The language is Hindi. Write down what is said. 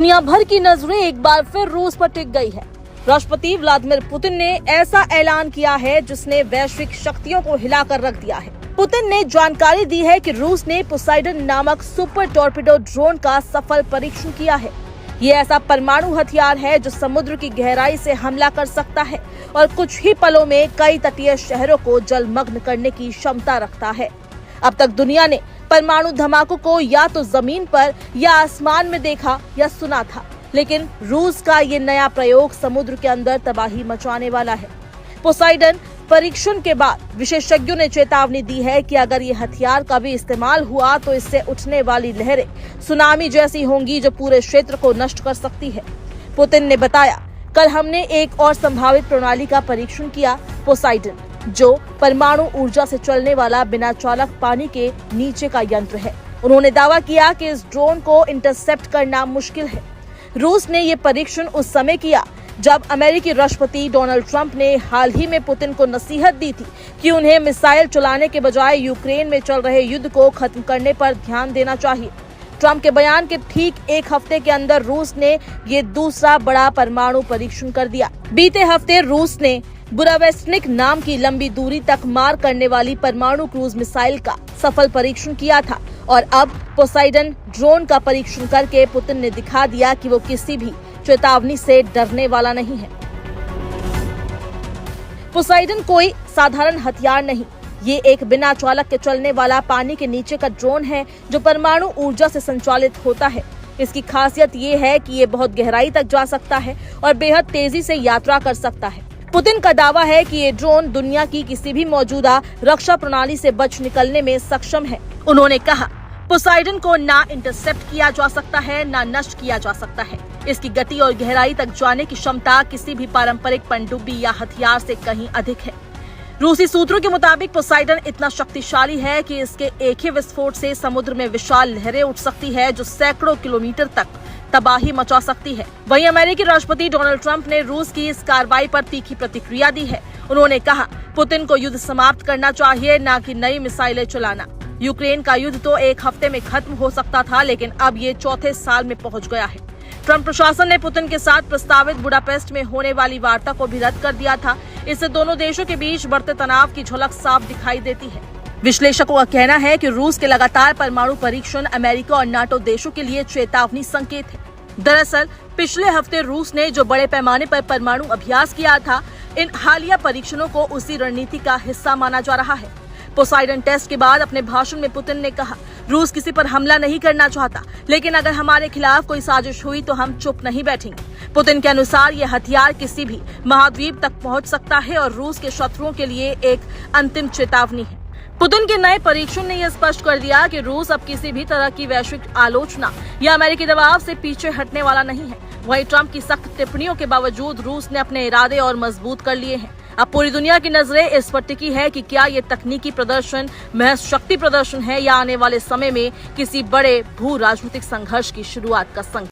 दुनिया भर की नजरें एक बार फिर रूस पर टिक गई है। राष्ट्रपति व्लादिमीर पुतिन ने ऐसा ऐलान किया है जिसने वैश्विक शक्तियों को हिलाकर रख दिया है। पुतिन ने जानकारी दी है कि रूस ने पोसाइडन नामक सुपर टॉर्पेडो ड्रोन का सफल परीक्षण किया है। ये ऐसा परमाणु हथियार है जो समुद्र की गहराई से हमला कर सकता है और कुछ ही पलों में कई तटीय शहरों को जलमग्न करने की क्षमता रखता है। अब तक दुनिया ने परमाणु धमाकों को या तो जमीन पर या आसमान में देखा या सुना था, लेकिन रूस का ये नया प्रयोग समुद्र के अंदर तबाही मचाने वाला है। पोसाइडन परीक्षण के बाद विशेषज्ञों ने चेतावनी दी है कि अगर ये हथियार का भी इस्तेमाल हुआ तो इससे उठने वाली लहरें सुनामी जैसी होंगी जो पूरे क्षेत्र को नष्ट कर सकती है। पुतिन ने बताया, कल हमने एक और संभावित प्रणाली का परीक्षण किया, पोसाइडन, जो परमाणु ऊर्जा से चलने वाला बिना चालक पानी के नीचे का यंत्र है। उन्होंने दावा किया कि इस ड्रोन को इंटरसेप्ट करना मुश्किल है। रूस ने ये परीक्षण उस समय किया जब अमेरिकी राष्ट्रपति डोनाल्ड ट्रंप ने हाल ही में पुतिन को नसीहत दी थी कि उन्हें मिसाइल चलाने के बजाय यूक्रेन में चल रहे युद्ध को खत्म करने पर ध्यान देना चाहिए। ट्रंप के बयान के ठीक एक हफ्ते के अंदर रूस ने ये दूसरा बड़ा परमाणु परीक्षण कर दिया। बीते हफ्ते रूस ने बुरावेस्टनिक नाम की लंबी दूरी तक मार करने वाली परमाणु क्रूज मिसाइल का सफल परीक्षण किया था और अब पोसाइडन ड्रोन का परीक्षण करके पुतिन ने दिखा दिया कि वो किसी भी चेतावनी से डरने वाला नहीं है। पोसाइडन कोई साधारण हथियार नहीं, ये एक बिना चालक के चलने वाला पानी के नीचे का ड्रोन है जो परमाणु ऊर्जा से संचालित होता है। इसकी खासियत ये है कि ये बहुत गहराई तक जा सकता है और बेहद तेजी से यात्रा कर सकता है। पुतिन का दावा है कि ये ड्रोन दुनिया की किसी भी मौजूदा रक्षा प्रणाली से बच निकलने में सक्षम है। उन्होंने कहा, पोसाइडन को ना इंटरसेप्ट किया जा सकता है, ना नष्ट किया जा सकता है। इसकी गति और गहराई तक जाने की क्षमता किसी भी पारंपरिक पनडुब्बी या हथियार से कहीं अधिक है। रूसी सूत्रों के मुताबिक पोसाइडन इतना शक्तिशाली है कि इसके एक ही विस्फोट से समुद्र में विशाल लहरें उठ सकती है जो सैकड़ों किलोमीटर तक तबाही मचा सकती है। वहीं अमेरिकी राष्ट्रपति डोनाल्ड ट्रंप ने रूस की इस कार्रवाई पर तीखी प्रतिक्रिया दी है। उन्होंने कहा, पुतिन को युद्ध समाप्त करना चाहिए, न कि नई मिसाइलें चलाना। यूक्रेन का युद्ध तो एक हफ्ते में खत्म हो सकता था, लेकिन अब ये चौथे साल में पहुंच गया है। ट्रंप प्रशासन ने पुतिन के साथ प्रस्तावित बुडापेस्ट में होने वाली वार्ता को भी रद्द कर दिया था। इससे दोनों देशों के बीच बढ़ते तनाव की झलक साफ दिखाई देती है। विश्लेषकों का कहना है कि रूस के लगातार परमाणु परीक्षण अमेरिका और नाटो देशों के लिए चेतावनी संकेत है। दरअसल पिछले हफ्ते रूस ने जो बड़े पैमाने पर परमाणु अभ्यास किया था, इन हालिया परीक्षणों को उसी रणनीति का हिस्सा माना जा रहा है। पोसाइडन टेस्ट के बाद अपने भाषण में पुतिन ने कहा, रूस किसी पर हमला नहीं करना चाहता, लेकिन अगर हमारे खिलाफ कोई साजिश हुई तो हम चुप नहीं बैठेंगे। पुतिन के अनुसार ये हथियार किसी भी महाद्वीप तक पहुंच सकता है और रूस के शत्रुओं के लिए एक अंतिम चेतावनी है। पुतिन के नए परीक्षण ने यह स्पष्ट कर दिया कि रूस अब किसी भी तरह की वैश्विक आलोचना या अमेरिकी दबाव से पीछे हटने वाला नहीं है। वहीं ट्रंप की सख्त टिप्पणियों के बावजूद रूस ने अपने इरादे और मजबूत कर लिए हैं। अब पूरी दुनिया की नजरें इस पर टिकी है कि क्या ये तकनीकी प्रदर्शन महज शक्ति प्रदर्शन है या आने वाले समय में किसी बड़े भू राजनीतिक संघर्ष की शुरुआत का संकेत।